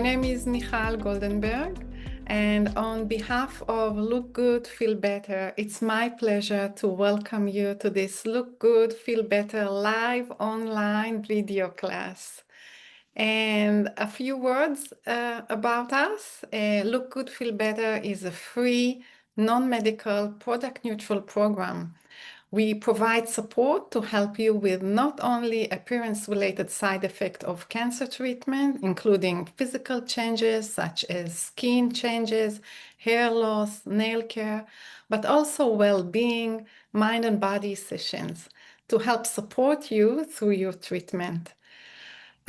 My name is Michal Goldenberg, and on behalf of Look Good, Feel Better, it's my pleasure to welcome you to this Look Good, Feel Better live online video class. And a few words about us. Look Good, Feel Better is a free, non-medical, product-neutral program. We provide support to help you with not only appearance-related side effects of cancer treatment, including physical changes such as skin changes, hair loss, nail care, but also well-being, mind and body sessions to help support you through your treatment.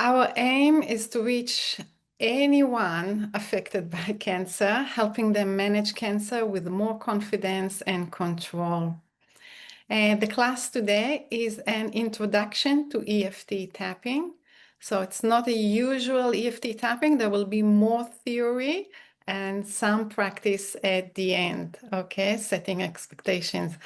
Our aim is to reach anyone affected by cancer, helping them manage cancer with more confidence and control. The class today is an introduction to EFT tapping. So it's not a usual EFT tapping. There will be more theory and some practice at the end, okay? Setting expectations.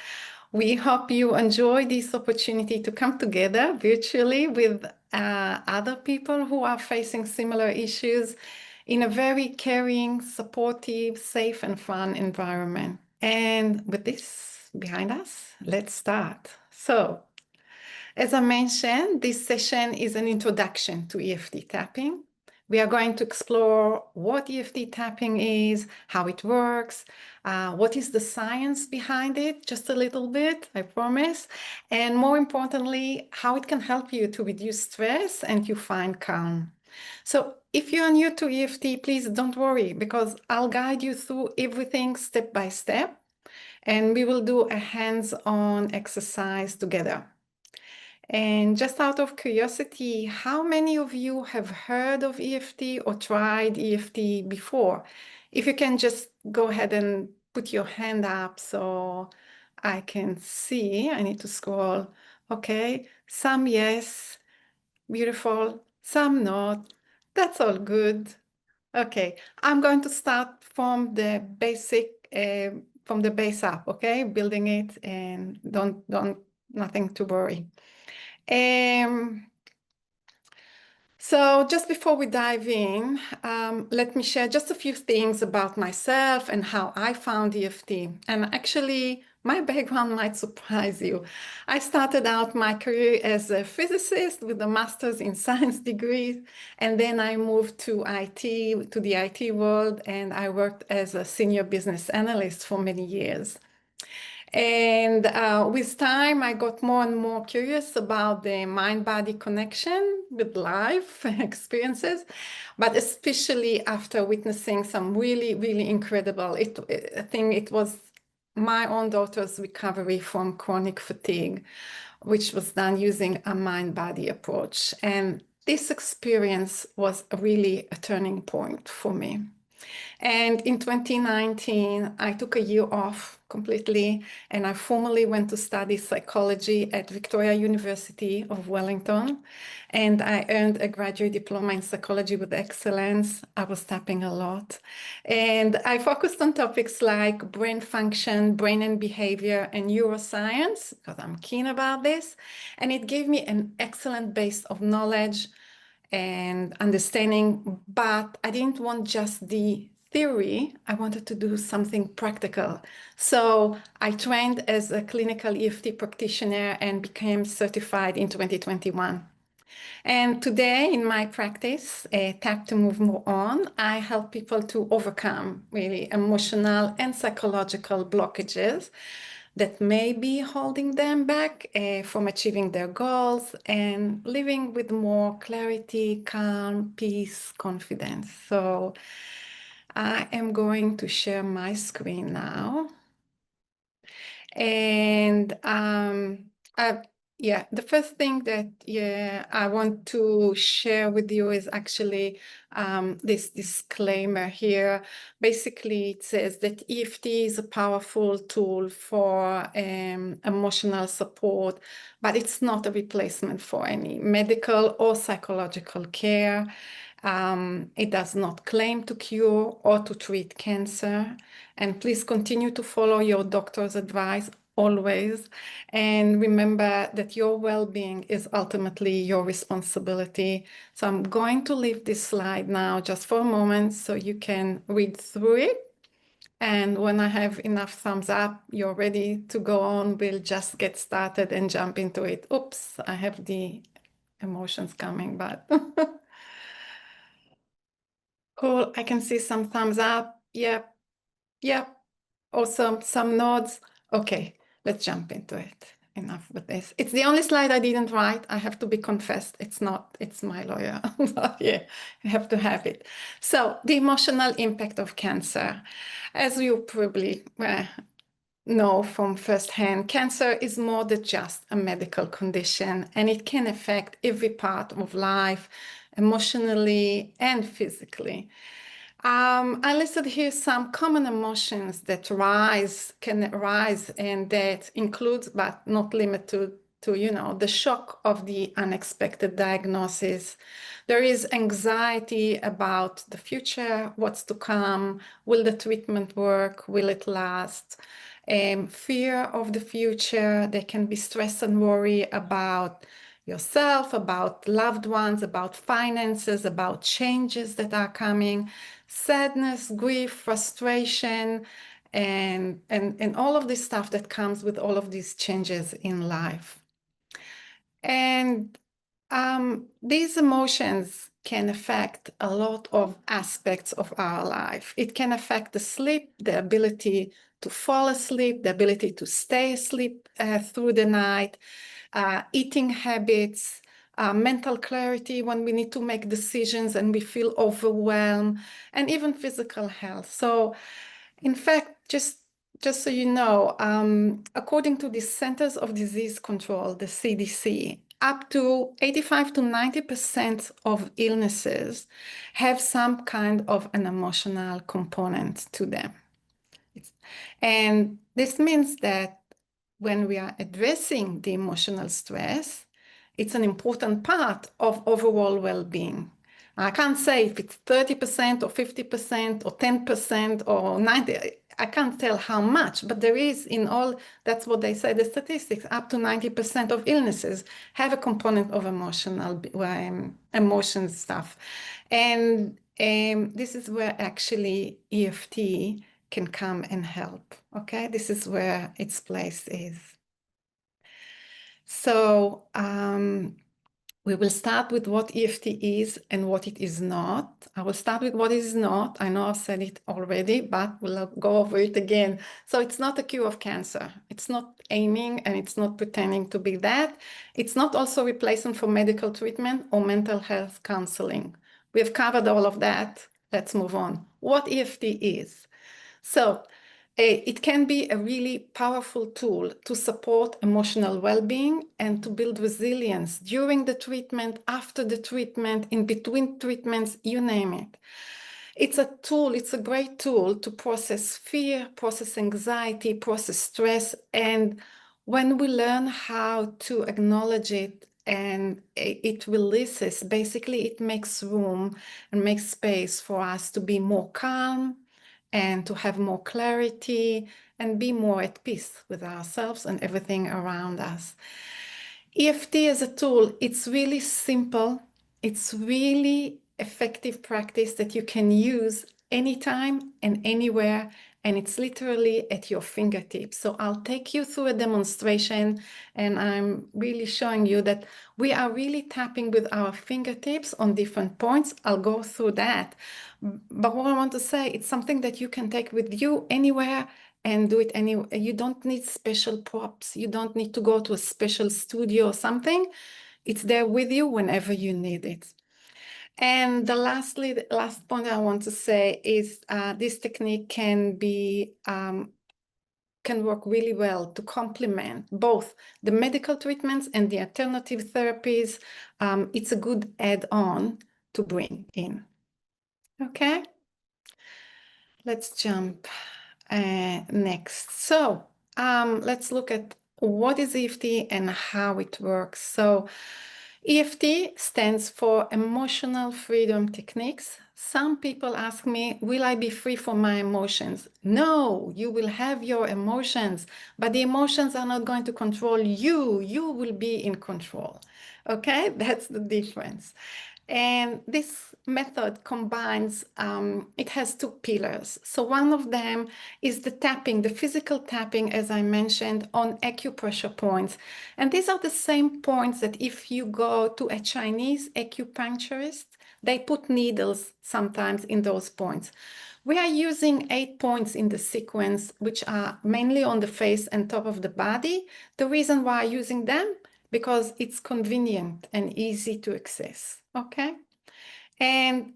We hope you enjoy this opportunity to come together virtually with other people who are facing similar issues in a very caring, supportive, safe, and fun environment. And with this behind us, let's start. So, as I mentioned, this session is an introduction to EFT tapping. We are going to explore what EFT tapping is, how it works, what is the science behind it, just a little bit, I promise, and more importantly, how it can help you to reduce stress and to find calm. So if you're new to EFT, please don't worry, because I'll guide you through everything step by step, and we will do a hands-on exercise together. And just out of curiosity, how many of you have heard of EFT or tried EFT before? If you can just go ahead and put your hand up so I can see. I need to scroll. Okay, some yes, beautiful, some not. That's all good. Okay, I'm going to start from the basic, from the base up, okay? Building it, and nothing to worry. So just before we dive in, let me share just a few things about myself and how I found EFT. And actually, my background might surprise you. I started out my career as a physicist with a master's in science degree, and then I moved to IT, to the IT world, and I worked as a senior business analyst for many years. And with time, I got more and more curious about the mind-body connection with life experiences, but especially after witnessing some really, really incredible, I think it was my own daughter's recovery from chronic fatigue, which was done using a mind-body approach. And this experience was really a turning point for me. And in 2019, I took a year off completely, and I formally went to study psychology at Victoria University of Wellington, and I earned a graduate diploma in psychology with excellence. I was tapping a lot, and I focused on topics like brain function, brain and behavior, and neuroscience, because I'm keen about this, and it gave me an excellent base of knowledge and understanding, but I didn't want just the theory. I wanted to do something practical. So I trained as a clinical EFT practitioner and became certified in 2021. And today in my practice, Tap to Move More On, I help people to overcome really emotional and psychological blockages that may be holding them back from achieving their goals and living with more clarity, calm, peace, confidence. So I am going to share my screen now. And the first thing that I want to share with you is actually this disclaimer here. Basically, it says that EFT is a powerful tool for emotional support, but it's not a replacement for any medical or psychological care. It does not claim to cure or to treat cancer. And please continue to follow your doctor's advice always. And remember that your well-being is ultimately your responsibility. So I'm going to leave this slide now just for a moment so you can read through it. And when I have enough thumbs up, you're ready to go on. We'll just get started and jump into it. Oops, I have the emotions coming, but cool. I can see some thumbs up. Yep, yep. Awesome. Some nods. Okay, let's jump into it. Enough with this. It's the only slide I didn't write. I have to be confessed. It's not, it's my lawyer. But yeah, I have to have it. So the emotional impact of cancer. As you probably know from firsthand, cancer is more than just a medical condition, and it can affect every part of life, emotionally and physically. I listed here some common emotions that can rise, and that includes, but not limited to, the shock of the unexpected diagnosis. There is anxiety about the future, what's to come, will the treatment work, will it last? Fear of the future. There can be stress and worry about yourself, about loved ones, about finances, about changes that are coming, sadness, grief, frustration, and all of this stuff that comes with all of these changes in life. And these emotions can affect a lot of aspects of our life. It can affect the sleep, the ability to fall asleep, the ability to stay asleep through the night, eating habits, mental clarity when we need to make decisions and we feel overwhelmed, and even physical health. So, in fact, just so you know, according to the Centers of Disease Control, the CDC, up to 85 to 90% of illnesses have some kind of an emotional component to them. And this means that when we are addressing the emotional stress, it's an important part of overall well-being. I can't say if it's 30% or 50% or 10% or 90%. I can't tell how much, but there is in all, that's what they say, the statistics, up to 90% of illnesses have a component of emotion stuff. And this is where actually EFT can come and help, okay? This is where its place is. So we will start with what EFT is and what it is not. I will start with what it is not. I know I've said it already, but we'll go over it again. So it's not a cure of cancer. It's not aiming and it's not pretending to be that. It's not also replacement for medical treatment or mental health counseling. We've covered all of that. Let's move on. What EFT is. So it can be a really powerful tool to support emotional well-being and to build resilience during the treatment, after the treatment, in between treatments, you name it. It's a tool, it's a great tool to process fear, process anxiety, process stress. And when we learn how to acknowledge it and it releases, basically it makes room and makes space for us to be more calm, and to have more clarity and be more at peace with ourselves and everything around us. EFT as a tool, it's really simple. It's really effective practice that you can use anytime and anywhere, and it's literally at your fingertips. So I'll take you through a demonstration, and I'm really showing you that we are really tapping with our fingertips on different points. I'll go through that. But what I want to say, it's something that you can take with you anywhere and do it anywhere. You don't need special props. You don't need to go to a special studio or something. It's there with you whenever you need it. And the last point I want to say is this technique can work really well to complement both the medical treatments and the alternative therapies. It's a good add-on to bring in. Okay, let's jump next. So let's look at what is EFT and how it works. So EFT stands for Emotional Freedom Techniques Some people ask me, will I be free from my emotions? No, you will have your emotions, but the emotions are not going to control you. You will be in control. Okay, that's the difference. And this method combines, it has two pillars. So one of them is the tapping, the physical tapping, as I mentioned, on acupressure points. And these are the same points that if you go to a Chinese acupuncturist, they put needles sometimes in those points. We are using 8 points in the sequence, which are mainly on the face and top of the body. The reason why I'm using them, because it's convenient and easy to access, okay? And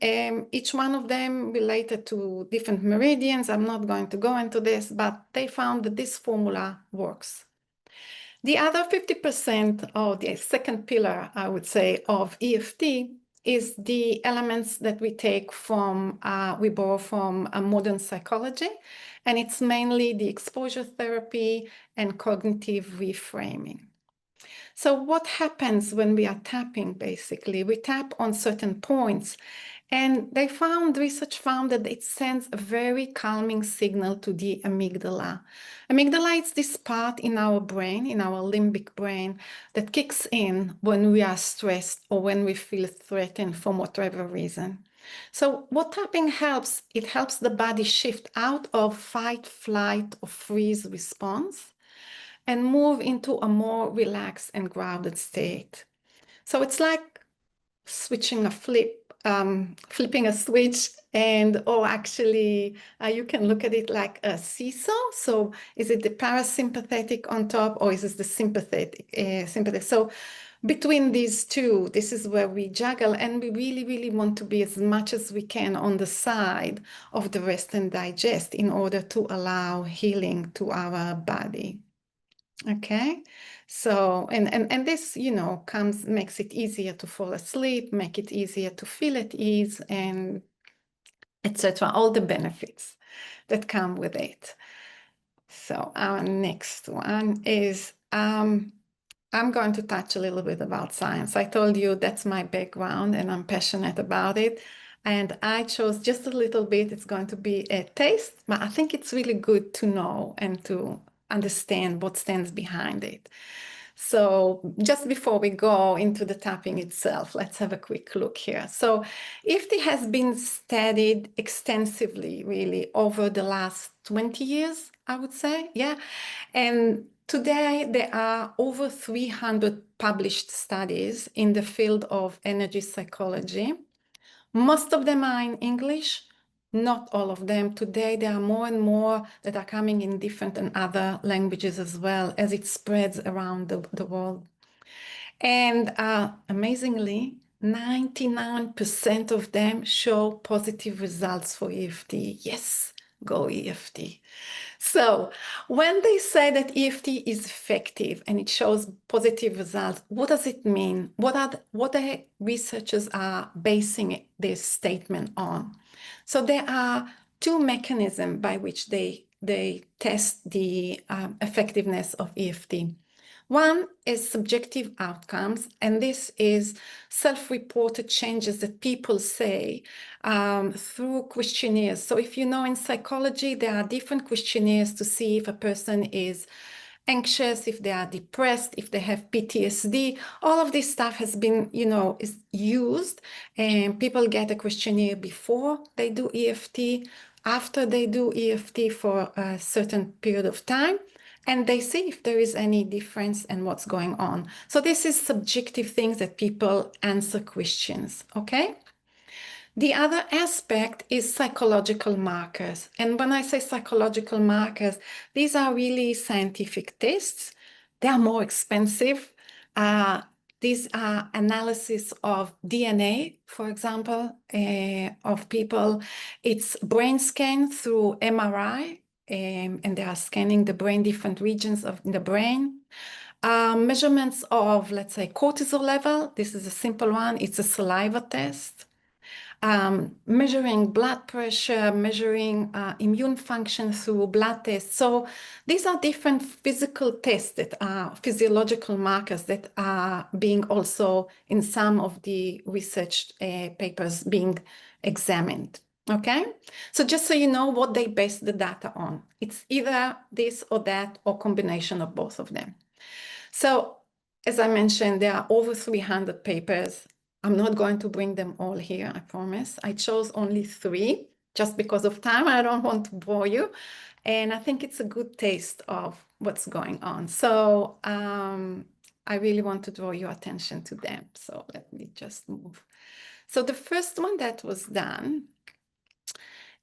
each one of them related to different meridians. I'm not going to go into this, but they found that this formula works. The other 50%, or the second pillar, I would say, of EFT is the elements that we take from, we borrow from modern psychology, and it's mainly the exposure therapy and cognitive reframing. So what happens when we are tapping, basically? We tap on certain points, and research found that it sends a very calming signal to the amygdala. Amygdala is this part in our brain, in our limbic brain, that kicks in when we are stressed or when we feel threatened for whatever reason. So what tapping helps, it helps the body shift out of fight, flight, or freeze response and move into a more relaxed and grounded state. So it's like switching a flipping a switch, or actually you can look at it like a seesaw. So is it the parasympathetic on top, or is it the sympathetic? So between these two, this is where we juggle, and we really, really want to be as much as we can on the side of the rest and digest in order to allow healing to our body. Okay, so and this, makes it easier to fall asleep, make it easier to feel at ease, and etc. All the benefits that come with it. So our next one is I'm going to touch a little bit about science. I told you that's my background and I'm passionate about it. And I chose just a little bit. It's going to be a taste, but I think it's really good to know and to understand what stands behind it. So just before we go into the tapping itself, let's have a quick look here. So EFT has been studied extensively, really, over the last 20 years, I would say. Yeah. And today there are over 300 published studies in the field of energy psychology. Most of them are in English, not all of them. Today, there are more and more that are coming in different and other languages as well as it spreads around the world. And amazingly, 99% of them show positive results for EFT. Yes, go EFT. So when they say that EFT is effective and it shows positive results, what does it mean? What the researchers are basing this statement on? So there are two mechanisms by which they test the effectiveness of EFT. One is subjective outcomes, and this is self-reported changes that people say through questionnaires. So if you know, in psychology, there are different questionnaires to see if a person is anxious, if they are depressed, if they have PTSD. All of this stuff has been, is used, and people get a questionnaire before they do EFT, after they do EFT for a certain period of time, and they see if there is any difference and what's going on. So this is subjective things that people answer questions, okay? The other aspect is psychological markers. And when I say psychological markers, these are really scientific tests. They are more expensive. These are analysis of DNA, for example, of people. It's brain scan through MRI, and they are scanning the brain, different regions of the brain. Measurements of, let's say, cortisol level. This is a simple one. It's a saliva test. Measuring blood pressure, measuring immune function through blood tests. So these are different physical tests that are physiological markers that are being also in some of the research papers being examined. Okay, so just so you know what they base the data on, it's either this or that or combination of both of them. So as I mentioned, there are over 300 papers. I'm not going to bring them all here, I promise. I chose only 3 just because of time. I don't want to bore you. And I think it's a good taste of what's going on. So I really want to draw your attention to them. So let me just move. So the first one that was done,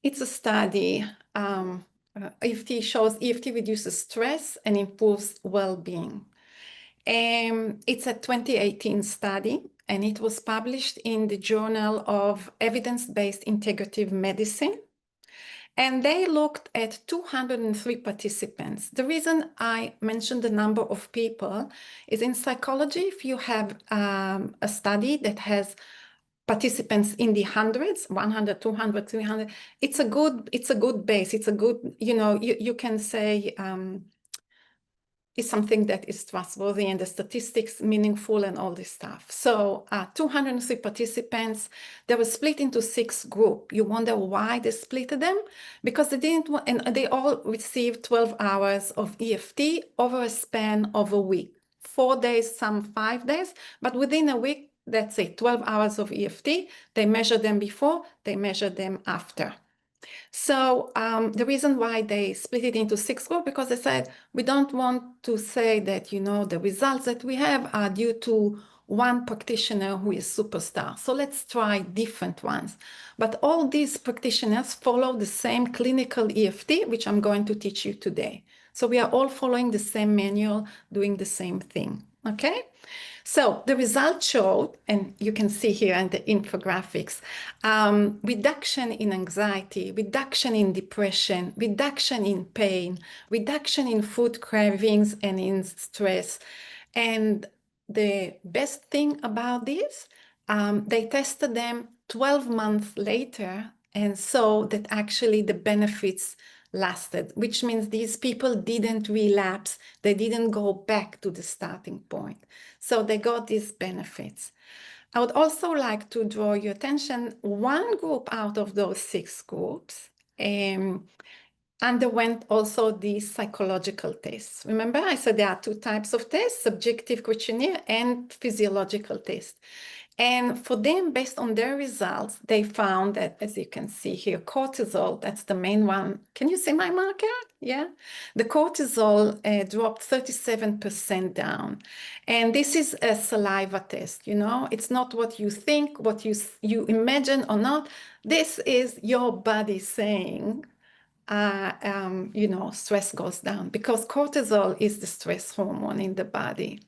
it's a study. EFT shows EFT reduces stress and improves well-being. It's a 2018 study, and it was published in the Journal of Evidence-Based Integrative Medicine. And they looked at 203 participants. The reason I mentioned the number of people is in psychology, if you have a study that has participants in the hundreds, 100, 200, 300, it's a good base. It's a good, you can say, is something that is trustworthy and the statistics meaningful and all this stuff. So 203 participants, they were split into 6 groups. You wonder why they split them? Because they didn't want, and they all received 12 hours of EFT over a span of a week. 4 days, some 5 days, but within a week, that's it, 12 hours of EFT. They measure them before, they measure them after. So the reason why they split it into 6 groups, because they said, we don't want to say that, the results that we have are due to one practitioner who is superstar. So let's try different ones. But all these practitioners follow the same clinical EFT, which I'm going to teach you today. So we are all following the same manual, doing the same thing, okay? So the results showed, and you can see here in the infographics, reduction in anxiety, reduction in depression, reduction in pain, reduction in food cravings and in stress. And the best thing about this, they tested them 12 months later and saw that actually the benefits lasted, which means these people didn't relapse. They didn't go back to the starting point. So they got these benefits. I would also like to draw your attention, one group out of those 6 groups underwent also these psychological tests. Remember, I said there are 2 types of tests, subjective questionnaire and physiological test. And for them, based on their results, they found that, as you can see here, cortisol, that's the main one. Can you see my marker? Yeah. The cortisol dropped 37% down. And this is a saliva test, It's not what you think, what you imagine or not. This is your body saying, stress goes down, because cortisol is the stress hormone in the body.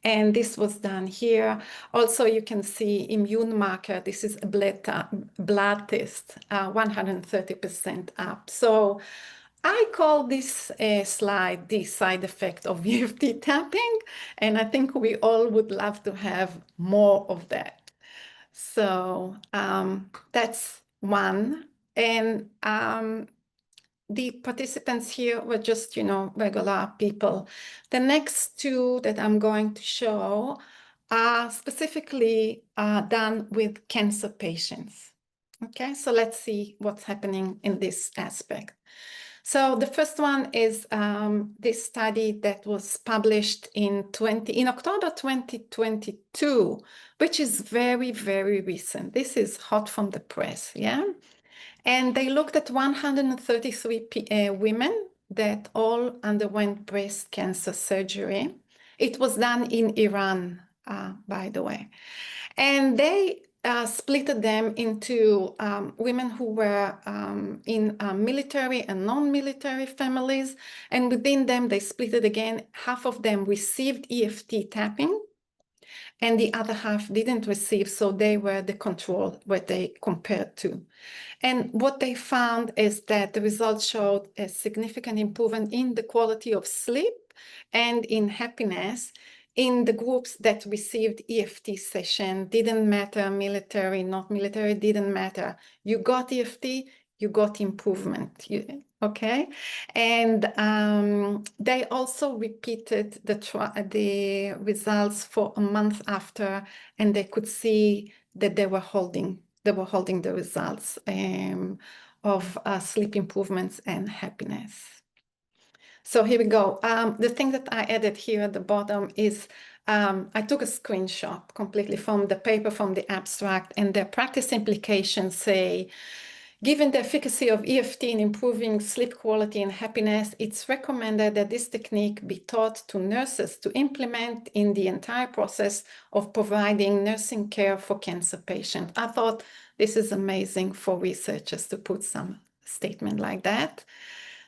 And this was done here. Also, you can see immune marker. This is a blood test, 130% up. So I call this slide the side effect of EFT tapping. And I think we all would love to have more of that. So that's one. And the participants here were just, regular people. The next 2 that I'm going to show are specifically done with cancer patients. Okay, so let's see what's happening in this aspect. So the first one is this study that was published in October 2022, which is very, very recent. This is hot from the press, yeah? And they looked at 133 women that all underwent breast cancer surgery. It was done in Iran, by the way. And they split them into women who were in military and non-military families. And within them, they split it again. Half of them received EFT tapping, and the other half didn't receive. So they were the control, what they compared to. And what they found is that the results showed a significant improvement in the quality of sleep and in happiness in the groups that received EFT session. Didn't matter, military, not military, didn't matter. You got EFT, you got improvement, okay? And they also repeated the results for a month after, and they could see that they were holding they were holding the results of sleep improvements and happiness. So here we go. The thing that I added here at the bottom is I took a screenshot completely from the paper, from the abstract, and the practice implications say, given the efficacy of EFT in improving sleep quality and happiness, it's recommended that this technique be taught to nurses to implement in the entire process of providing nursing care for cancer patients. I thought this is amazing for researchers to put some statement like that.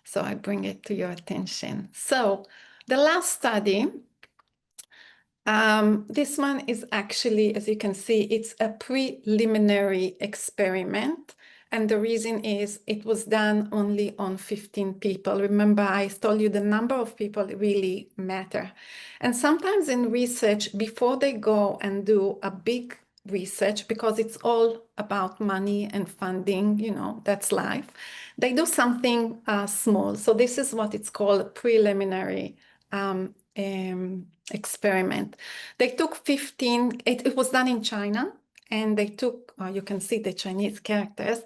So I bring it to your attention. So the last study, this one is actually, as you can see, it's a preliminary experiment. And the reason is it was done only on 15 people. Remember, I told you the number of people really matter. And sometimes in research, before they go and do a big research, because it's all about money and funding, you know, that's life, they do something small. So this is what it's called preliminary experiment. They took 15, it was done in China, and they took, you can see the Chinese characters,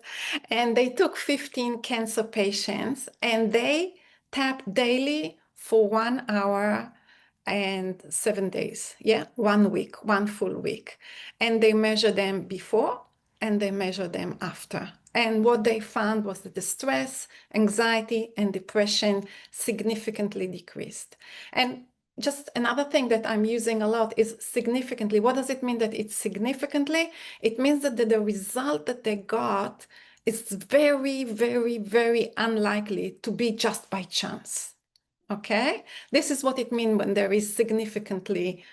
and they took 15 cancer patients and they tapped daily for 1 hour and 7 days. Yeah, 1 week, 1 full week. And they measured them before and they measured them after. And what they found was that the stress, anxiety, and depression significantly decreased. And just another thing that I'm using a lot is significantly. What does it mean that it's significantly? It means that the result that they got is very, very, very unlikely to be just by chance. Okay? This is what it means when there is significantly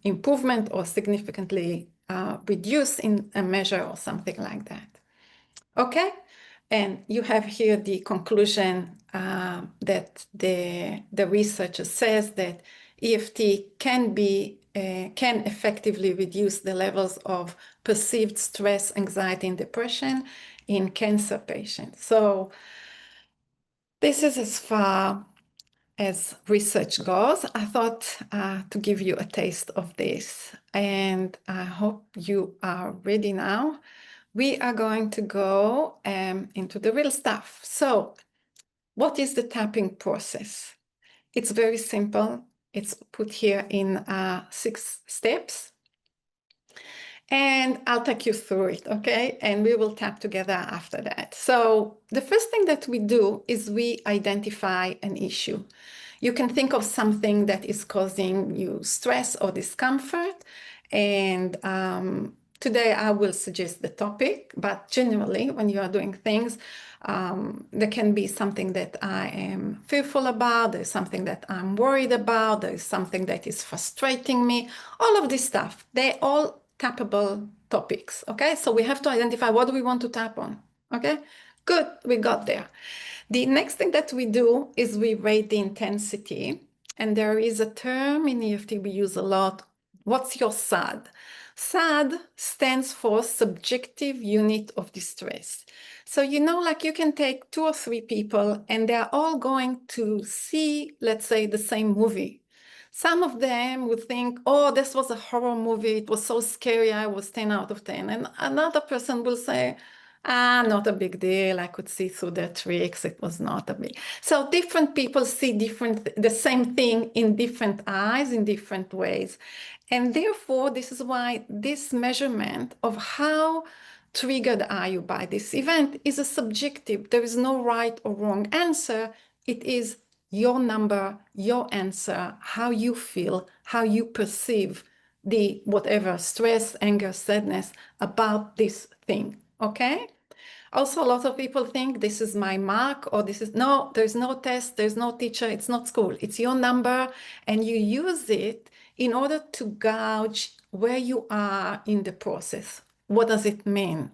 improvement or significantly reduced in a measure or something like that. Okay? And you have here the conclusion that the researcher says that EFT can effectively reduce the levels of perceived stress, anxiety, and depression in cancer patients. So this is as far as research goes. I thought to give you a taste of this, and I hope you are ready now. We are going to go into the real stuff. So what is the tapping process? It's very simple. It's put here in 6 steps. And I'll take you through it, okay? And we will tap together after that. So the first thing that we do is we identify an issue. You can think of something that is causing you stress or discomfort. And today I will suggest the topic, but generally when you are doing things, there can be something that I am fearful about, there's something that I'm worried about, there's something that is frustrating me, all of this stuff. They all tappable topics, okay? So we have to identify what do we want to tap on, okay? Good, we got there. The next thing that we do is we rate the intensity. And there is a term in EFT we use a lot. What's your SAD? SAD stands for subjective unit of distress. So, you know, like you can take 2 or 3 people and they're all going to see, let's say, the same movie. Some of them would think, oh, this was a horror movie. It was so scary. I was 10 out of 10. And another person will say, not a big deal. I could see through their tricks. It was not a big. So different people see the same thing in different eyes, in different ways. And therefore, this is why this measurement of how triggered are you by this event is a subjective. There is no right or wrong answer. It is your number, your answer, how you feel, how you perceive the whatever stress, anger, sadness about this thing, okay? Also, a lot of people think this is my mark or this is, no, there's no test, there's no teacher, it's not school. It's your number and you use it in order to gauge where you are in the process. What does it mean?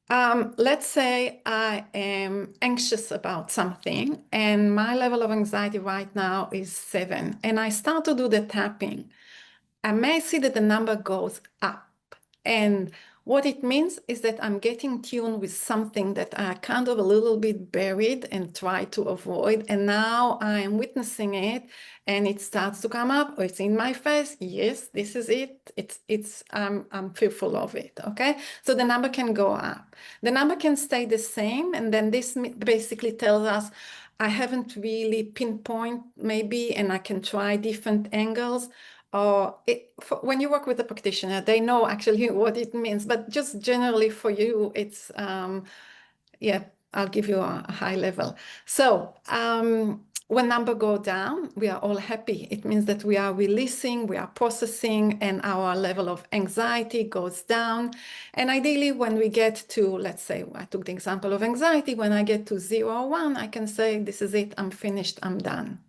Let's say I am anxious about something and my level of anxiety right now is 7 and I start to do the tapping. I may see that the number goes up. And What it means is that I'm getting tuned with something that I kind of a little bit buried and try to avoid. And now I'm witnessing it and it starts to come up, or it's in my face. Yes, this is it. I'm fearful of it. Okay. So the number can go up. The number can stay the same. And then this basically tells us I haven't really pinpoint maybe, and I can try different angles. Or when you work with a practitioner, they know actually what it means, but just generally for you, it's, yeah, I'll give you a high level. So when number go down, we are all happy. It means that we are releasing, we are processing, and our level of anxiety goes down. And ideally, when we get to, let's say, I took the example of anxiety, when I get to 0 or 1, I can say, this is it, I'm finished, I'm done.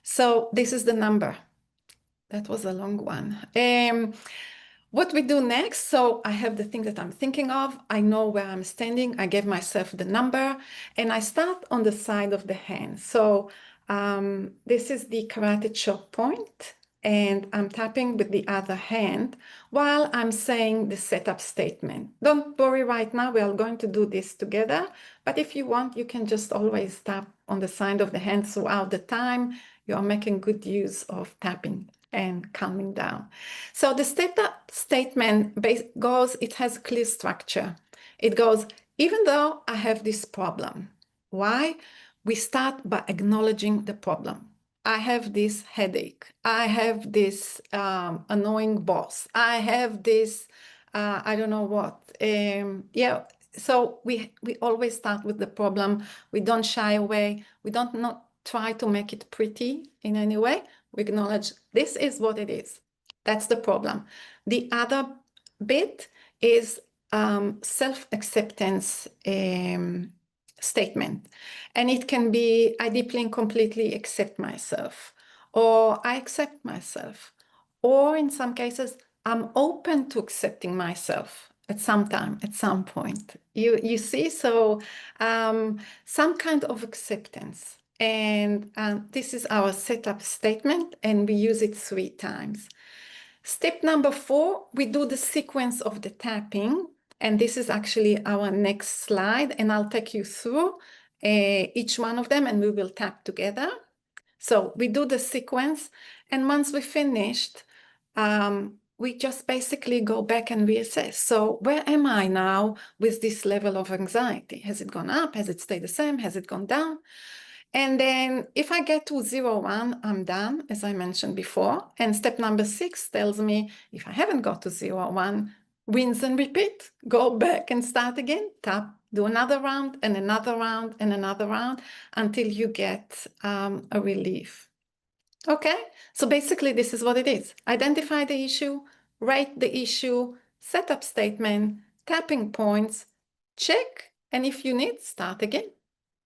So this is the number. That was a long one. What we do next, so I have the thing that I'm thinking of, I know where I'm standing, I give myself the number, and I start on the side of the hand. So this is the karate chop point, and I'm tapping with the other hand while I'm saying the setup statement. Don't worry right now, we are going to do this together, but if you want, you can just always tap on the side of the hand throughout the time. You are making good use of tapping and calming down. So the statement goes, it has a clear structure. It goes, even though I have this problem, why? We start by acknowledging the problem. I have this headache. I have this annoying boss. I have this, I don't know what. Yeah. So we always start with the problem. We don't shy away. We don't not try to make it pretty in any way. We acknowledge this is what it is. That's the problem. The other bit is self-acceptance statement. And it can be, I deeply and completely accept myself, or I accept myself, or in some cases, I'm open to accepting myself at some time, at some point. You see, so some kind of acceptance. And this is our setup statement, and we use it 3 times. Step number 4, we do the sequence of the tapping. And this is actually our next slide. And I'll take you through each one of them, and we will tap together. So we do the sequence. And once we finished, we just basically go back and reassess. So where am I now with this level of anxiety? Has it gone up? Has it stayed the same? Has it gone down? And then if I get to 0, 1, I'm done, as I mentioned before. And step number 6 tells me if I haven't got to 0, 1, rinse and repeat, go back and start again, tap, do another round and another round and another round until you get a relief. Okay, so basically this is what it is. Identify the issue, write the issue, setup statement, tapping points, check, and if you need, start again.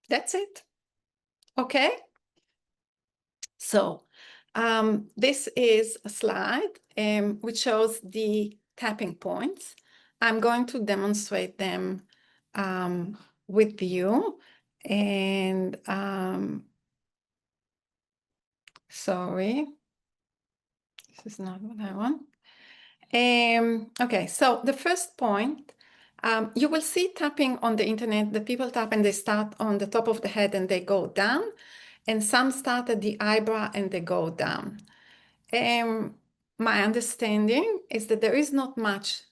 That's it. Okay, so this is a slide which shows the tapping points. I'm going to demonstrate them with you, and sorry, this is not what I want. Okay, so the first point, you will see tapping on the internet, the people tap and they start on the top of the head and they go down, and some start at the eyebrow and they go down. My understanding is that there is not much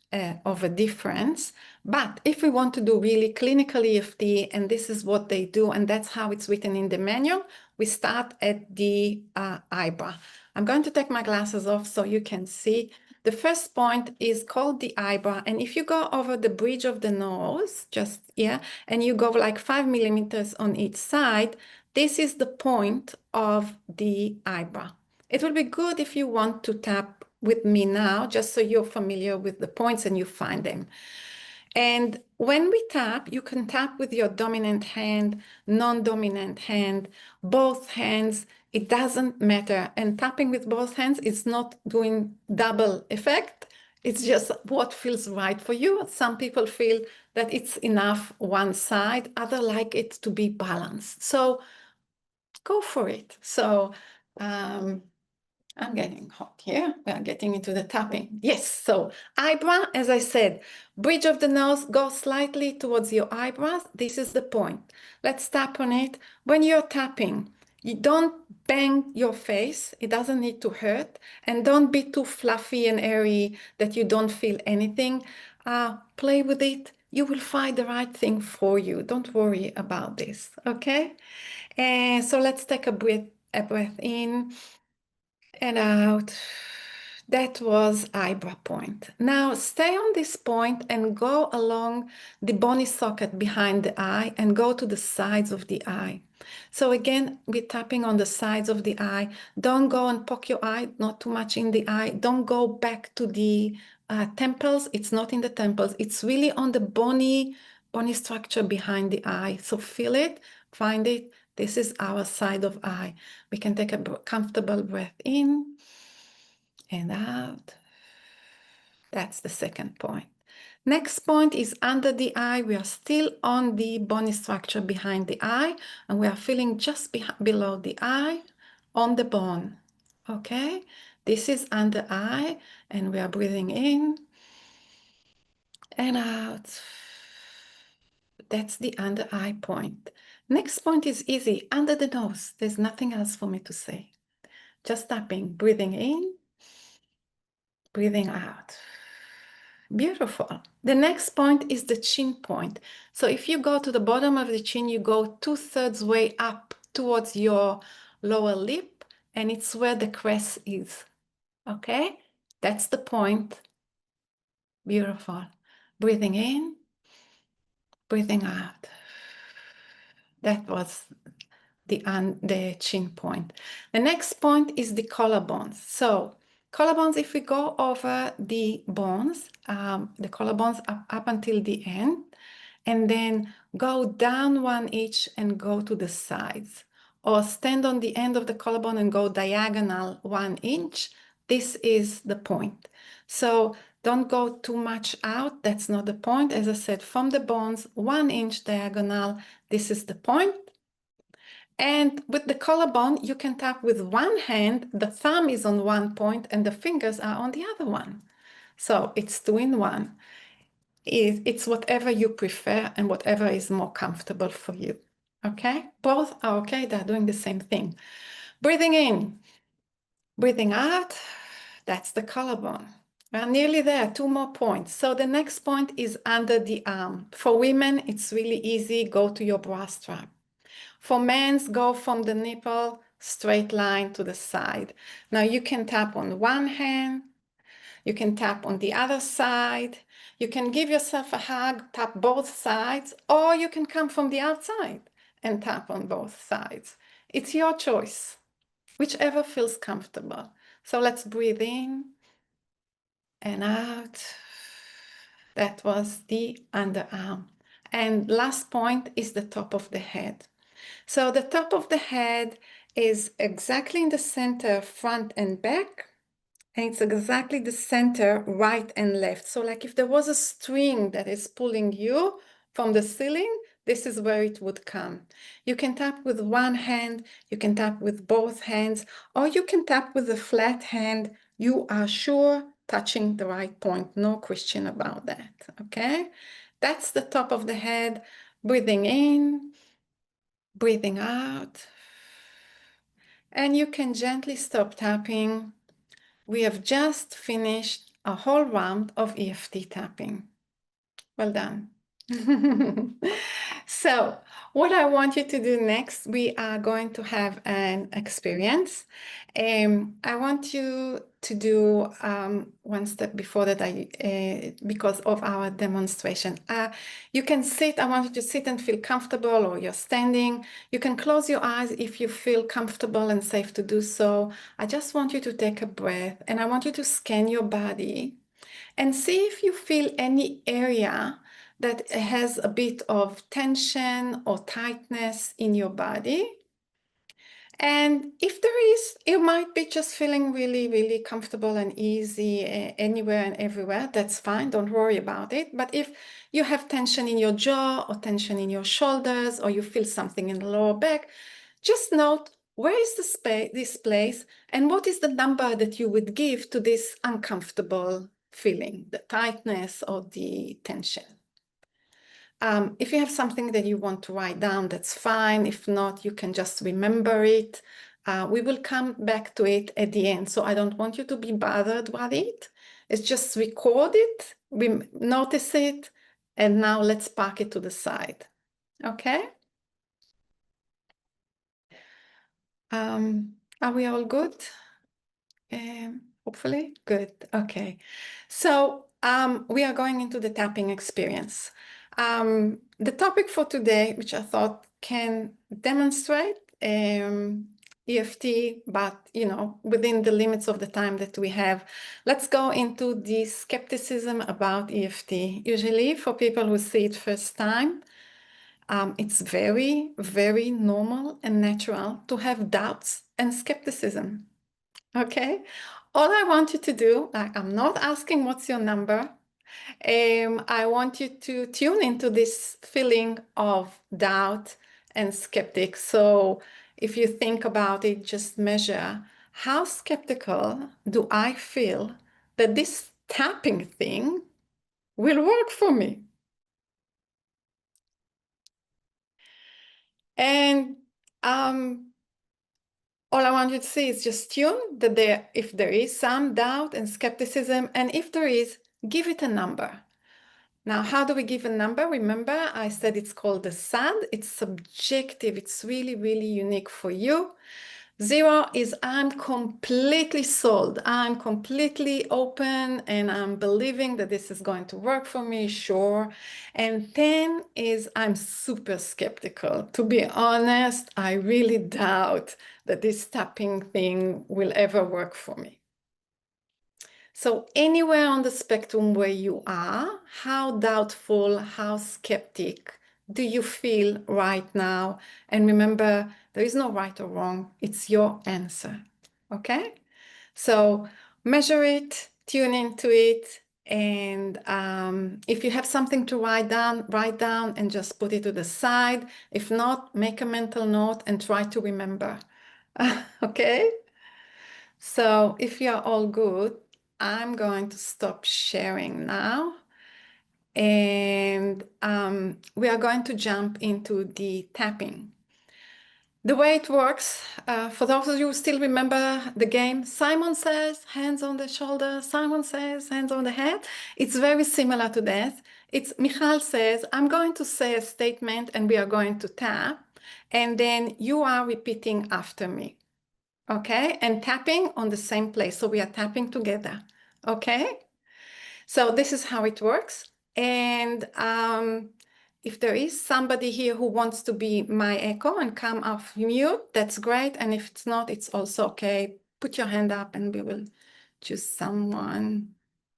of a difference, but if we want to do really clinical EFT, and this is what they do, and that's how it's written in the manual, we start at the eyebrow. I'm going to take my glasses off so you can see. The first point is called the eyebrow, and if you go over the bridge of the nose, just, yeah, and you go like 5 millimeters on each side, this is the point of the eyebrow. It will be good if you want to tap with me now, just so you're familiar with the points and you find them. And when we tap, you can tap with your dominant hand, non-dominant hand, both hands. It doesn't matter. And tapping with both hands is not doing double effect. It's just what feels right for you. Some people feel that it's enough one side, others like it to be balanced. So go for it. So I'm getting hot here. We are getting into the tapping. Yes, so eyebrow, as I said, bridge of the nose, go slightly towards your eyebrows. This is the point. Let's tap on it. When you're tapping, you don't bang your face. It doesn't need to hurt. And don't be too fluffy and airy that you don't feel anything. Play with it. You will find the right thing for you. Don't worry about this, okay? And so let's take a breath in and out. That was eyebrow point. Now stay on this point and go along the bony socket behind the eye and go to the sides of the eye. So again, we're tapping on the sides of the eye. Don't go and poke your eye, not too much in the eye. Don't go back to the temples. It's not in the temples. It's really on the bony structure behind the eye. So feel it, find it. This is our side of eye. We can take a comfortable breath in and out. That's the second point. Next point is under the eye. We are still on the bony structure behind the eye, and we are feeling just below the eye on the bone. Okay, this is under eye, and we are breathing in and out. That's the under eye point. Next point is easy, under the nose. There's nothing else for me to say. Just tapping, breathing in, breathing out. Beautiful. The next point is the chin point. So if you go to the bottom of the chin, you go 2/3 way up towards your lower lip, and it's where the crest is. Okay? That's the point. Beautiful. Breathing in, breathing out. That was the chin point. The next point is the collarbones. So collarbones, if we go over the bones, the collarbones up until the end, and then go down 1 inch and go to the sides, or stand on the end of the collarbone and go diagonal 1 inch. This is the point. So don't go too much out. That's not the point. As I said, from the bones, 1 inch diagonal, this is the point. And with the collarbone, you can tap with one hand, the thumb is on one point and the fingers are on the other one. So it's 2 in 1. It's whatever you prefer and whatever is more comfortable for you. Okay? Both are okay, they're doing the same thing. Breathing in, breathing out, that's the collarbone. We're nearly there, 2 more points. So the next point is under the arm. For women, it's really easy, go to your bra strap. For men's, go from the nipple, straight line to the side. Now you can tap on one hand, you can tap on the other side, you can give yourself a hug, tap both sides, or you can come from the outside and tap on both sides. It's your choice, whichever feels comfortable. So let's breathe in and out. That was the underarm. And last point is the top of the head. So the top of the head is exactly in the center, front and back, and it's exactly the center, right and left. So like if there was a string that is pulling you from the ceiling, this is where it would come. You can tap with one hand, you can tap with both hands, or you can tap with a flat hand. You are sure touching the right point, no question about that, okay? That's the top of the head, breathing in, breathing out, and you can gently stop tapping. We have just finished a whole round of EFT tapping. Well done. So what I want you to do next, we are going to have an experience. I want you to do one step before that, because of our demonstration. You can sit, I want you to sit and feel comfortable, or you're standing. You can close your eyes if you feel comfortable and safe to do so. I just want you to take a breath, and I want you to scan your body and see if you feel any area that has a bit of tension or tightness in your body. And if there is, you might be just feeling really, really comfortable and easy anywhere and everywhere. That's fine. Don't worry about it. But if you have tension in your jaw or tension in your shoulders, or you feel something in the lower back, just note where is this place, and what is the number that you would give to this uncomfortable feeling, the tightness or the tension? If you have something that you want to write down, that's fine. If not, you can just remember it. We will come back to it at the end, so I don't want you to be bothered by it. It's just record it, notice it, and now let's park it to the side, okay? Are we all good? Hopefully, good, okay. So we are going into the tapping experience. The topic for today, which I thought can demonstrate EFT, but within the limits of the time that we have, let's go into the skepticism about EFT. Usually for people who see it first time, it's very, very normal and natural to have doubts and skepticism, okay? All I want you to do, I'm not asking what's your number. I want you to tune into this feeling of doubt and skeptic. So if you think about it, just measure how skeptical do I feel that this tapping thing will work for me. And all I want you to see is just tune that if there is some doubt and skepticism, and if there is, give it a number. Now, how do we give a number? Remember, I said it's called the SAD. It's subjective. It's really, really unique for you. 0 is I'm completely sold. I'm completely open and I'm believing that this is going to work for me, sure. And 10 is I'm super skeptical. To be honest, I really doubt that this tapping thing will ever work for me. So anywhere on the spectrum where you are, how doubtful, how skeptic do you feel right now? And remember, there is no right or wrong. It's your answer, okay? So measure it, tune into it, and if you have something to write down and just put it to the side. If not, make a mental note and try to remember, okay? So if you're all good, I'm going to stop sharing now. And we are going to jump into the tapping. The way it works, for those of you who still remember the game, Simon says, hands on the shoulder, Simon says, hands on the head. It's very similar to that. It's Michal says, I'm going to say a statement and we are going to tap. And then you are repeating after me. Okay, and tapping on the same place. So we are tapping together. Okay, so this is how it works. And if there is somebody here who wants to be my echo and come off mute, that's great. And if it's not, it's also okay. Put your hand up and we will choose someone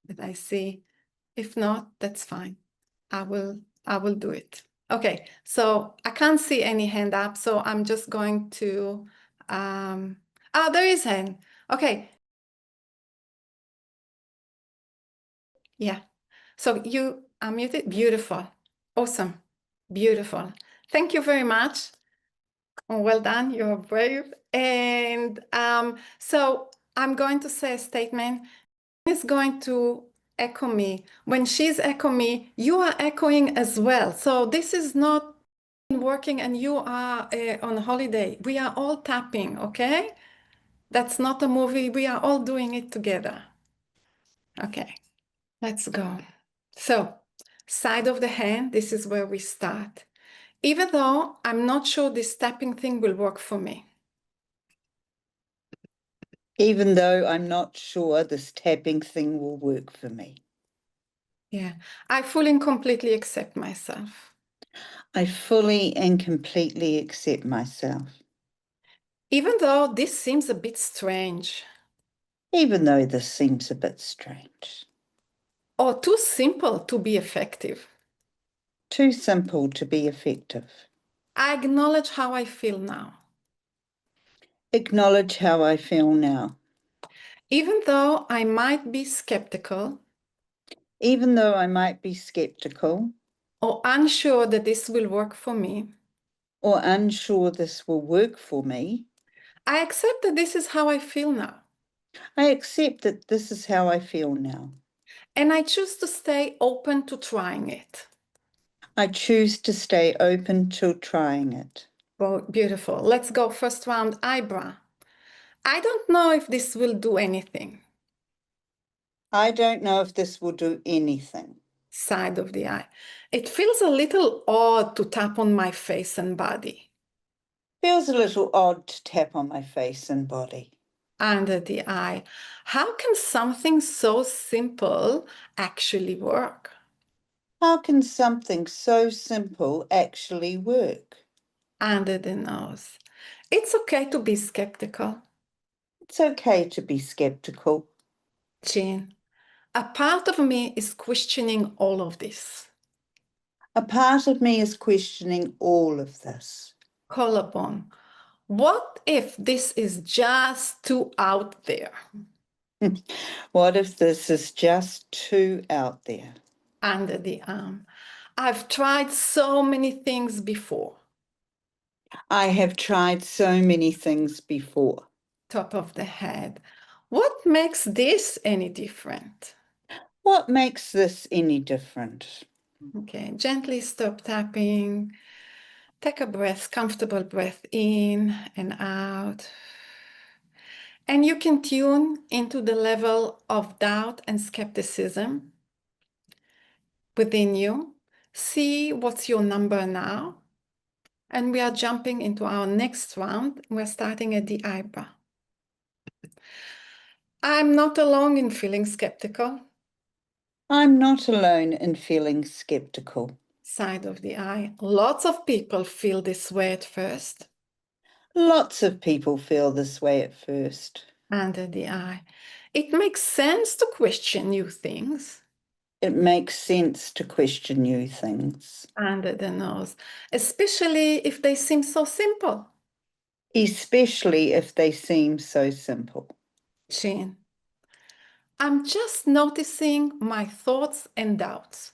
that I see. If not, that's fine. I will do it. Okay, so I can't see any hand up, so I'm just going to oh, there is hand. Okay. Yeah. So you are muted. Beautiful. Awesome. Beautiful. Thank you very much. Well done. You're brave. And so I'm going to say a statement. Is going to echo me. When she's echoing me, you are echoing as well. So this is not working and you are on holiday. We are all tapping, okay? That's not a movie. We are all doing it together. Okay, let's go. So, side of the hand, this is where we start. Even though I'm not sure this tapping thing will work for me. Even though I'm not sure this tapping thing will work for me. Yeah, I fully and completely accept myself. I fully and completely accept myself. Even though this seems a bit strange. Even though this seems a bit strange. Or too simple to be effective. Too simple to be effective. I acknowledge how I feel now. Acknowledge how I feel now. Even though I might be skeptical. Even though I might be skeptical. Or unsure that this will work for me. Or unsure this will work for me. I accept that this is how I feel now. I accept that this is how I feel now. And I choose to stay open to trying it. I choose to stay open to trying it. Well, beautiful. Let's go first round, eyebrow. I don't know if this will do anything. I don't know if this will do anything. Side of the eye. It feels a little odd to tap on my face and body. Feels a little odd to tap on my face and body. Under the eye. How can something so simple actually work? How can something so simple actually work? Under the nose. It's okay to be skeptical. It's okay to be skeptical. Chin. A part of me is questioning all of this. A part of me is questioning all of this. Collarbone. What if this is just too out there? What if this is just too out there? Under the arm. I've tried so many things before. I have tried so many things before. Top of the head. What makes this any different? What makes this any different? Okay, gently stop tapping. Take a breath, comfortable breath in and out. And you can tune into the level of doubt and skepticism within you. See what's your number now. And we are jumping into our next round. We're starting at the eyebrow. I'm not alone in feeling skeptical. I'm not alone in feeling skeptical. Side of the eye. Lots of people feel this way at first. Lots of people feel this way at first. Under the eye. It makes sense to question new things. It makes sense to question new things. Under the nose, especially if they seem so simple. Especially if they seem so simple. Chin. I'm just noticing my thoughts and doubts.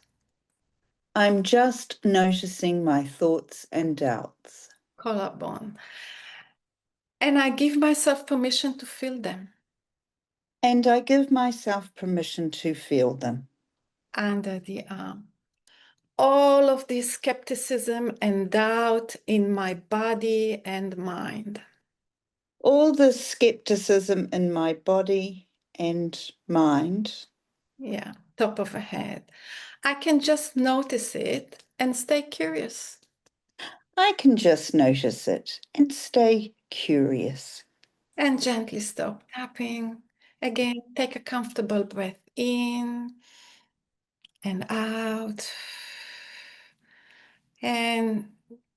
I'm just noticing my thoughts and doubts. Collarbone. And I give myself permission to feel them. And I give myself permission to feel them. Under the arm. All of this skepticism and doubt in my body and mind. All the skepticism in my body and mind. Yeah, top of a head. I can just notice it and stay curious. I can just notice it and stay curious. And gently stop tapping. Again, take a comfortable breath in and out. And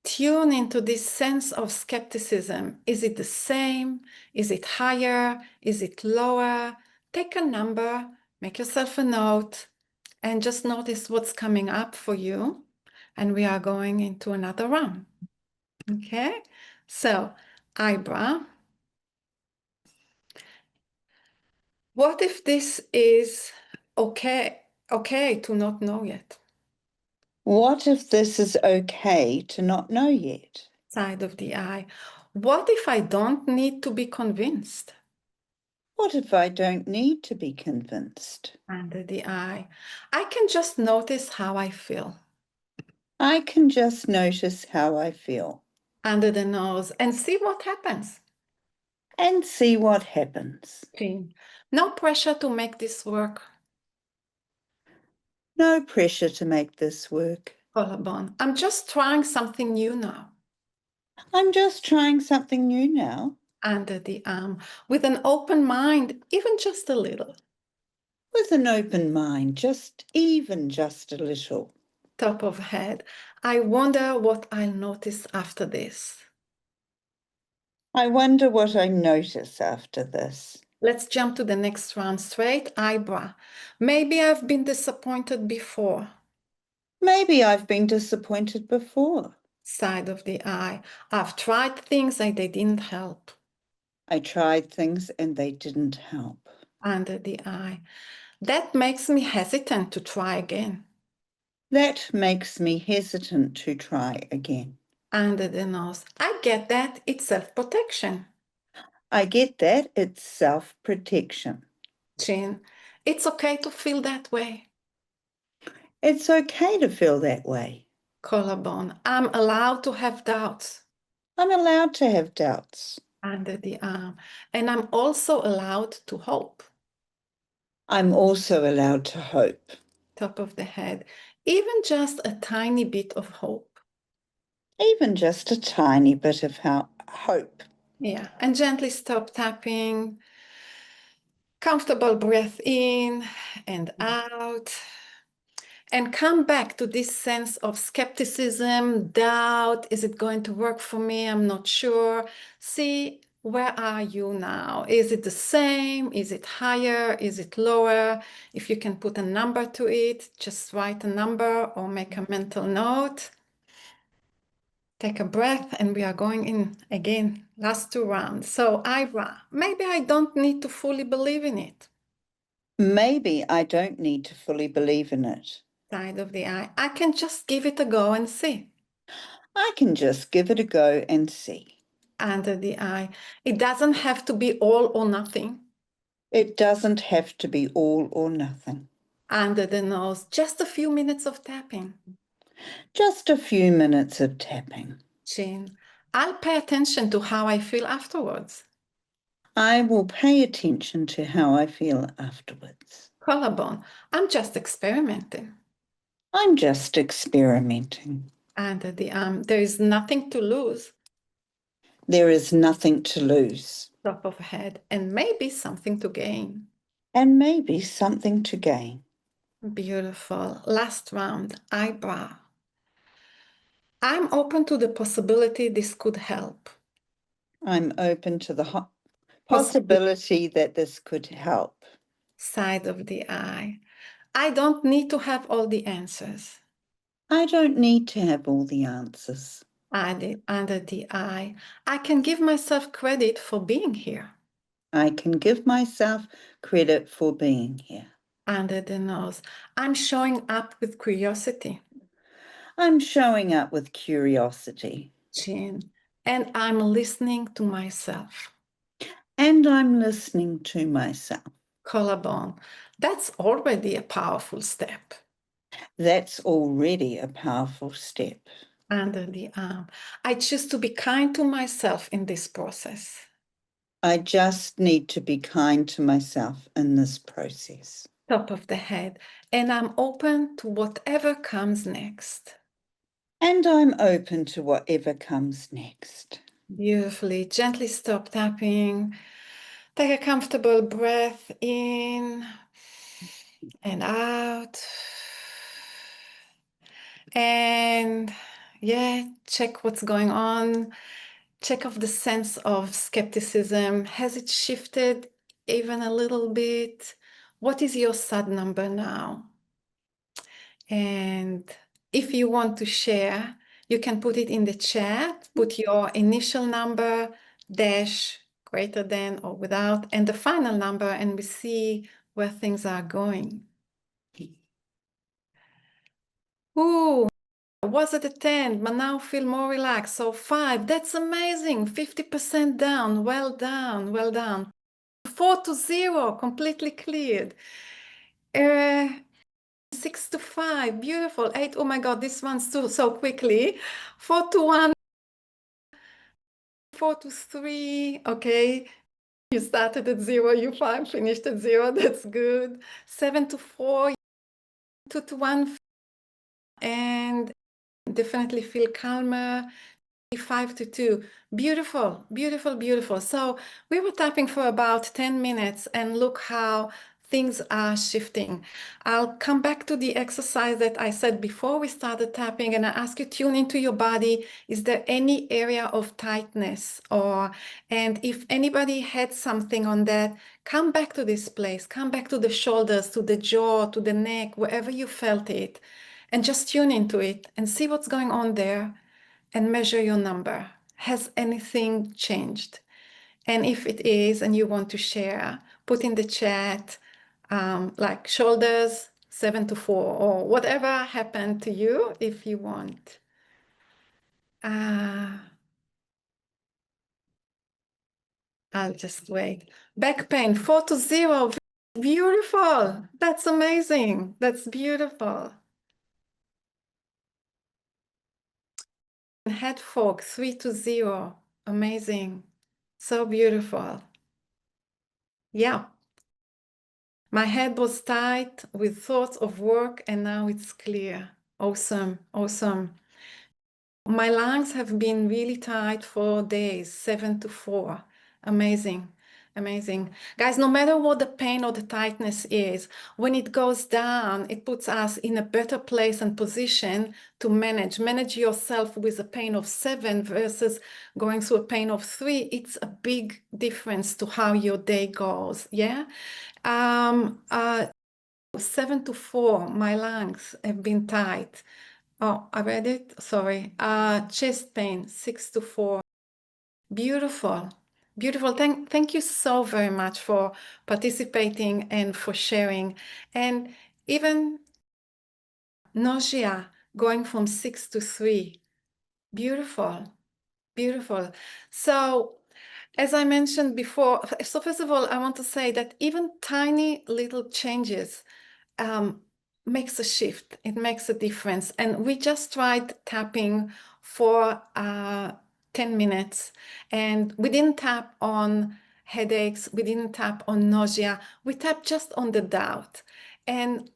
tune into this sense of skepticism. Is it the same? Is it higher? Is it lower? Take a number, make yourself a note, and just notice what's coming up for you. And we are going into another round. Okay? So, eyebrow. What if this is okay to not know yet? What if this is okay to not know yet? Side of the eye. What if I don't need to be convinced? What if I don't need to be convinced? Under the eye. I can just notice how I feel. I can just notice how I feel. Under the nose and see what happens. And see what happens. Chin. No pressure to make this work. No pressure to make this work. Collarbone. I'm just trying something new now. I'm just trying something new now. Under the arm. With an open mind, even just a little. With an open mind, just a little. Top of head. I wonder what I'll notice after this. I wonder what I notice after this. Let's jump to the next round. Straight eyebrow. Maybe I've been disappointed before. Maybe I've been disappointed before. Side of the eye. I've tried things and they didn't help. I tried things and they didn't help. Under the eye. That makes me hesitant to try again. That makes me hesitant to try again. Under the nose. I get that. It's self-protection. I get that. It's self-protection. Chin. It's okay to feel that way. It's okay to feel that way. Collarbone. I'm allowed to have doubts. I'm allowed to have doubts. Under the arm. And I'm also allowed to hope. I'm also allowed to hope. Top of the head. Even just a tiny bit of hope. Even just a tiny bit of hope. Yeah. And gently stop tapping. Comfortable breath in and out. And come back to this sense of skepticism, doubt. Is it going to work for me? I'm not sure. See, where are you now? Is it the same? Is it higher? Is it lower? If you can put a number to it, just write a number or make a mental note. Take a breath, and we are going in again, last 2 rounds. So eyebrow, maybe I don't need to fully believe in it. Maybe I don't need to fully believe in it. Side of the eye, I can just give it a go and see. I can just give it a go and see. Under the eye, it doesn't have to be all or nothing. It doesn't have to be all or nothing. Under the nose, just a few minutes of tapping. Just a few minutes of tapping. Chin, I'll pay attention to how I feel afterwards. I will pay attention to how I feel afterwards. Collarbone, I'm just experimenting. I'm just experimenting. Under the arm, there is nothing to lose. There is nothing to lose. Top of head, and maybe something to gain. And maybe something to gain. Beautiful. Last round, eyebrow. I'm open to the possibility this could help. I'm open to the possibility that this could help. Side of the eye. I don't need to have all the answers. I don't need to have all the answers. Under the eye. I can give myself credit for being here. I can give myself credit for being here. Under the nose. I'm showing up with curiosity. I'm showing up with curiosity. Chin. And I'm listening to myself. And I'm listening to myself. Collarbone. That's already a powerful step. That's already a powerful step. Under the arm. I choose to be kind to myself in this process. I just need to be kind to myself in this process. Top of the head. And I'm open to whatever comes next. And I'm open to whatever comes next. Beautifully. Gently stop tapping. Take a comfortable breath in and out. And yeah, check what's going on. Check of the sense of skepticism. Has it shifted even a little bit? What is your SAD number now? And if you want to share, you can put it in the chat, put your initial number, dash, greater than or without, and the final number, and we see where things are going. Ooh, was at a 10, but now feel more relaxed. So 5, that's amazing. 50% down. Well done, well done. 4 to 0, completely cleared. 6 to 5, beautiful. 8, oh my God, this one's too so quickly. 4 to 1, 4 to 3, okay. You started at 0, you finished at 0, that's good. 7 to 4, 2 to 1, and definitely feel calmer. 5 to 2. Beautiful, beautiful, beautiful. So we were tapping for about 10 minutes and look how things are shifting. I'll come back to the exercise that I said before we started tapping, and I ask you tune into your body. Is there any area of tightness, and if anybody had something on that, come back to this place, come back to the shoulders, to the jaw, to the neck, wherever you felt it, and just tune into it and see what's going on there. And measure your number. Has anything changed? And if it is, and you want to share, put in the chat, like shoulders, 7 to 4, or whatever happened to you if you want. I'll just wait. Back pain, 4-0. Beautiful. That's amazing. That's beautiful. Head fog, 3-0. Amazing. So beautiful. Yeah. My head was tight with thoughts of work, and now it's clear. Awesome. Awesome. My lungs have been really tight for days, 7-4. Amazing. Amazing. Guys, no matter what the pain or the tightness is, when it goes down, it puts us in a better place and position to manage yourself with a pain of 7 versus going through a pain of 3. It's a big difference to how your day goes. Yeah. 7-4, my lungs have been tight. Oh, I read it. Sorry. Chest pain, 6-4. Beautiful. Beautiful. Thank you so very much for participating and for sharing. And even nausea going from 6-3. Beautiful. Beautiful. So, as I mentioned before, so first of all, I want to say that even tiny little changes makes a shift. It makes a difference. And we just tried tapping for 10 minutes, and we didn't tap on headaches. We didn't tap on nausea. We tapped just on the doubt. And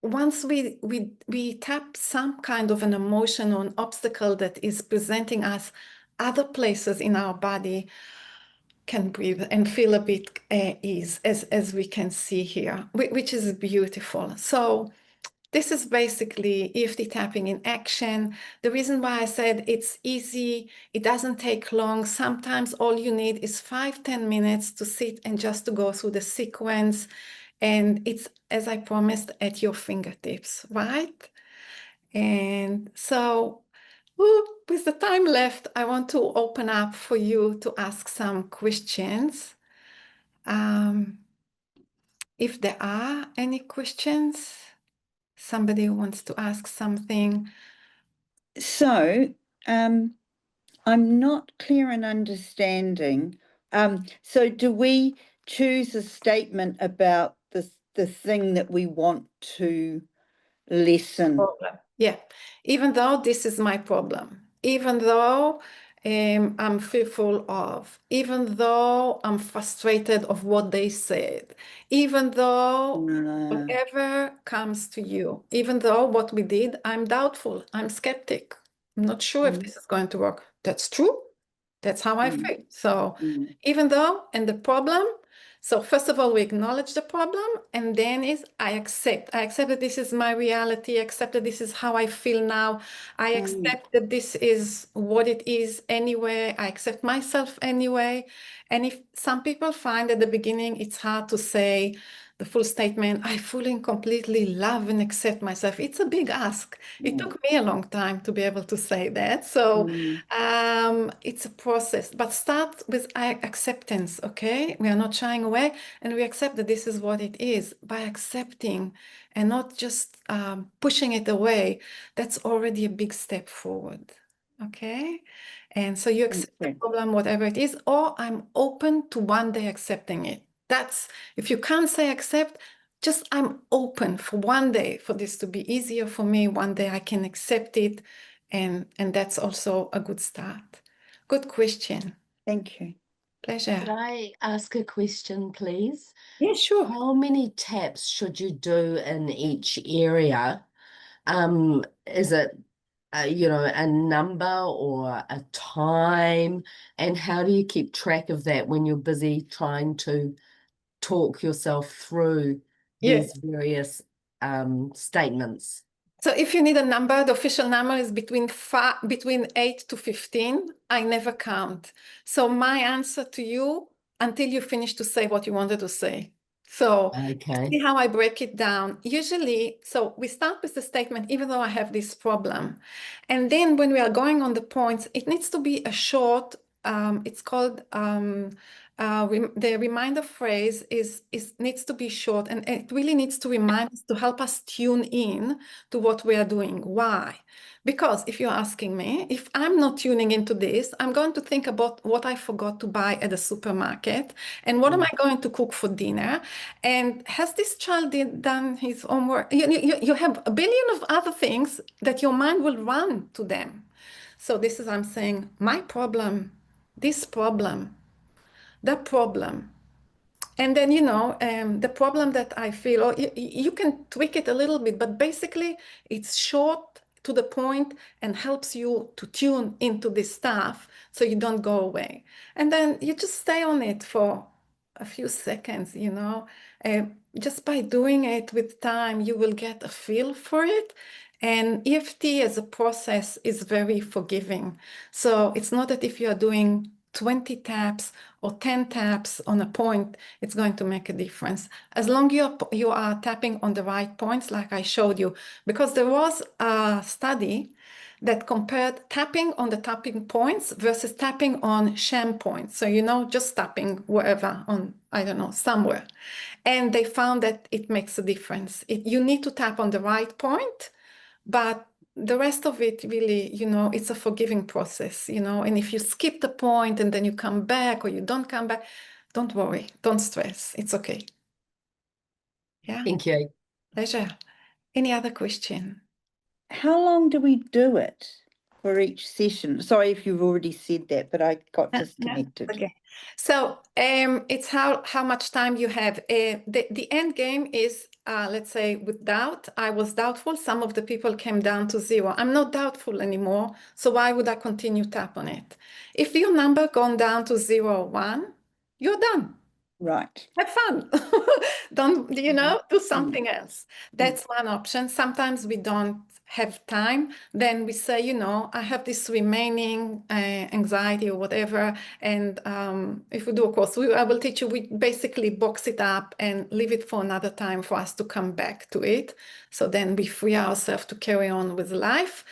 once we tap some kind of an emotion or an obstacle that is presenting us, other places in our body can breathe and feel a bit ease, as we can see here, which is beautiful. So this is basically EFT tapping in action. The reason why I said it's easy, it doesn't take long. Sometimes all you need is 5-10 minutes to sit and just to go through the sequence. And it's, as I promised, at your fingertips, right? And so with the time left, I want to open up for you to ask some questions. If there are any questions, somebody wants to ask something. So, I'm not clear in understanding. So do we choose a statement about the thing that we want to lessen? Problem. Yeah, even though this is my problem, even though I'm fearful of, even though I'm frustrated of what they said, even though whatever comes to you, even though what we did, I'm doubtful, I'm skeptic, I'm not sure if this is going to work. That's true. That's how I feel. So even though, and the problem, so first of all, we acknowledge the problem, and then is I accept that this is my reality, I accept that this is how I feel now, I accept that this is what it is anyway, I accept myself anyway. And if some people find at the beginning it's hard to say the full statement, I fully and completely love and accept myself. It's a big ask. It took me a long time to be able to say that. So it's a process, but start with acceptance, okay? We are not shying away, and we accept that this is what it is. By accepting and not just pushing it away, that's already a big step forward, okay? And so you accept the problem, whatever it is, or I'm open to one day accepting it. That's, if you can't say accept, just I'm open for one day for this to be easier for me. One day I can accept it, and that's also a good start. Good question. Thank you. Pleasure. Could I ask a question, please? Yeah, sure. How many taps should you do in each area? Is it a number or a time? And how do you keep track of that when you're busy trying to talk yourself through these various statements? So if you need a number, the official number is between 8 to 15. I never count. So my answer to you, until you finish to say what you wanted to say. So see how I break it down. Usually, so we start with the statement, even though I have this problem. And then when we are going on the points, it needs to be a short it's called the reminder phrase is needs to be short, and it really needs to remind us to help us tune in to what we are doing. Why? Because if you're asking me, if I'm not tuning into this, I'm going to think about what I forgot to buy at the supermarket and what am I going to cook for dinner? And has this child done his homework? You have a billion of other things that your mind will run to them. So this is, I'm saying, my problem, this problem, that problem. And then, the problem that I feel, or you can tweak it a little bit, but basically it's short to the point and helps you to tune into this stuff so you don't go away. And then you just stay on it for a few seconds, just by doing it with time, you will get a feel for it. And EFT as a process is very forgiving. So it's not that if you are doing 20 taps or 10 taps on a point, it's going to make a difference. As long as you are tapping on the right points, like I showed you, because there was a study that compared tapping on the tapping points versus tapping on sham points. So, just tapping wherever on, I don't know, somewhere. And they found that it makes a difference. You need to tap on the right point, but the rest of it really, it's a forgiving process, and if you skip the point and then you come back or you don't come back, don't worry, don't stress. It's okay. Yeah. Thank you. Pleasure. Any other question? How long do we do it for each session? Sorry if you've already said that, but I got disconnected. Okay. So it's how much time you have. The end game is, let's say, with doubt. I was doubtful. Some of the people came down to 0. I'm not doubtful anymore. So why would I continue tap on it? If your number gone down to 0 or 1, you're done. Right. Have fun. Don't, do something else. That's one option. Sometimes we don't have time. Then we say, I have this remaining anxiety or whatever. And if we do a course, I will teach you, we basically box it up and leave it for another time for us to come back to it. So then we free ourselves to carry on with life.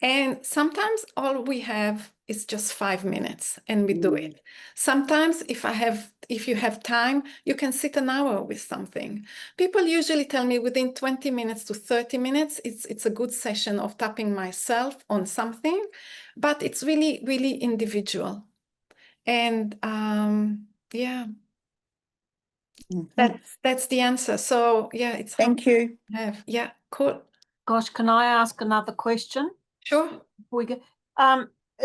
And sometimes all we have is just 5 minutes and we do it. Sometimes if you have time, you can sit an hour with something. People usually tell me within 20 minutes to 30 minutes, it's a good session of tapping myself on something, but it's really, really individual. And yeah, that's the answer. So yeah, it's Thank you. Yeah, cool. Gosh, can I ask another question? Sure. Before we go?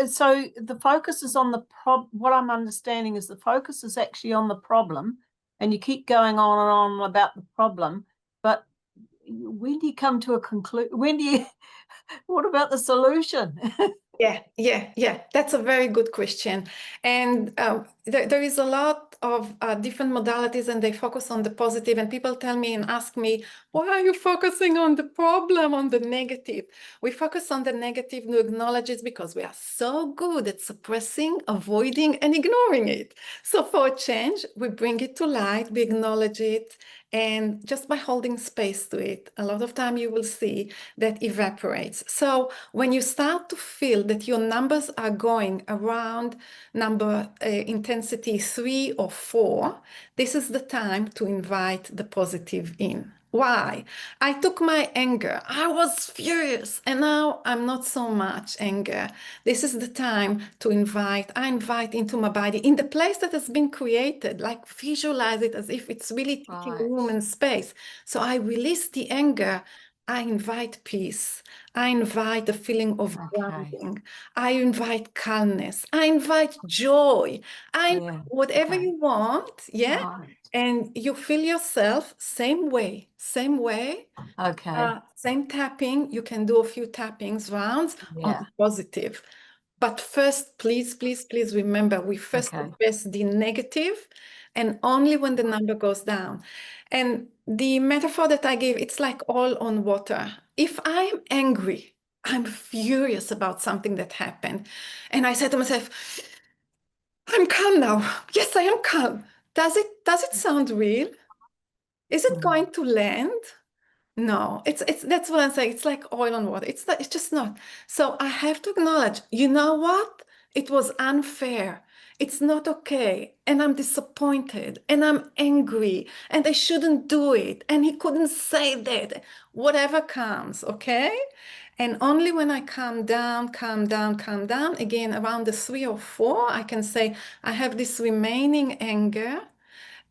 So the focus is on the what I'm understanding is the focus is actually on the problem, and you keep going on and on about the problem, but when do you come to a conclusion? What about the solution? Yeah. That's a very good question. And there is a lot of different modalities and they focus on the positive. And people tell me and ask me, why are you focusing on the problem, on the negative? We focus on the negative to acknowledge it because we are so good at suppressing, avoiding, and ignoring it. So for a change, we bring it to light, we acknowledge it, and just by holding space to it, a lot of time you will see that evaporates. So when you start to feel that your numbers are going around number intensity 3 or 4, this is the time to invite the positive in. Why? I took my anger. I was furious, and now I'm not so much anger. This is the time to I invite into my body in the place that has been created, like visualize it as if it's really taking room and space. So I release the anger. I invite peace. I invite the feeling of grounding. I invite calmness. I invite joy. Whatever you want, yeah? Right. And you feel yourself same way. Okay. Same tapping. You can do a few tappings rounds on positive. But first, please remember, we first address the negative and only when the number goes down. And the metaphor that I gave, it's like oil on water. If I'm angry, I'm furious about something that happened, and I said to myself, I'm calm now. Yes, I am calm. Does it sound real? Is it going to land? No, it's that's what I'm saying. It's like oil on water. It's just not. So I have to acknowledge, you know what? It was unfair. It's not okay. And I'm disappointed and I'm angry and I shouldn't do it. And he couldn't say that. Whatever comes, okay? And only when I calm down, again, around the 3 or 4, I can say, I have this remaining anger,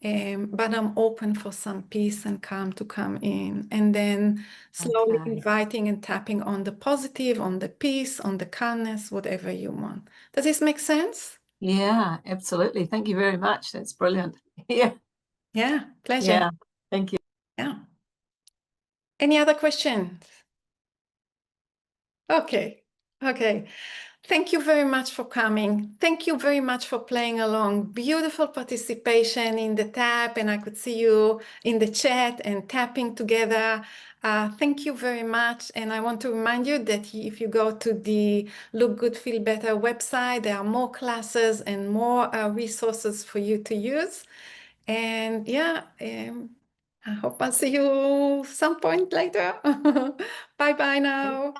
but I'm open for some peace and calm to come in. And then slowly Okay. inviting and tapping on the positive, on the peace, on the calmness, whatever you want. Does this make sense? Yeah, absolutely. Thank you very much. That's brilliant. Yeah. Yeah, pleasure. Yeah. Thank you. Yeah. Any other questions? Okay. Okay. Thank you very much for coming. Thank you very much for playing along. Beautiful participation in the tap, and I could see you in the chat and tapping together. Thank you very much. And I want to remind you that if you go to the Look Good, Feel Better website, there are more classes and more resources for you to use. And yeah, I hope I'll see you some point later. Bye-bye now.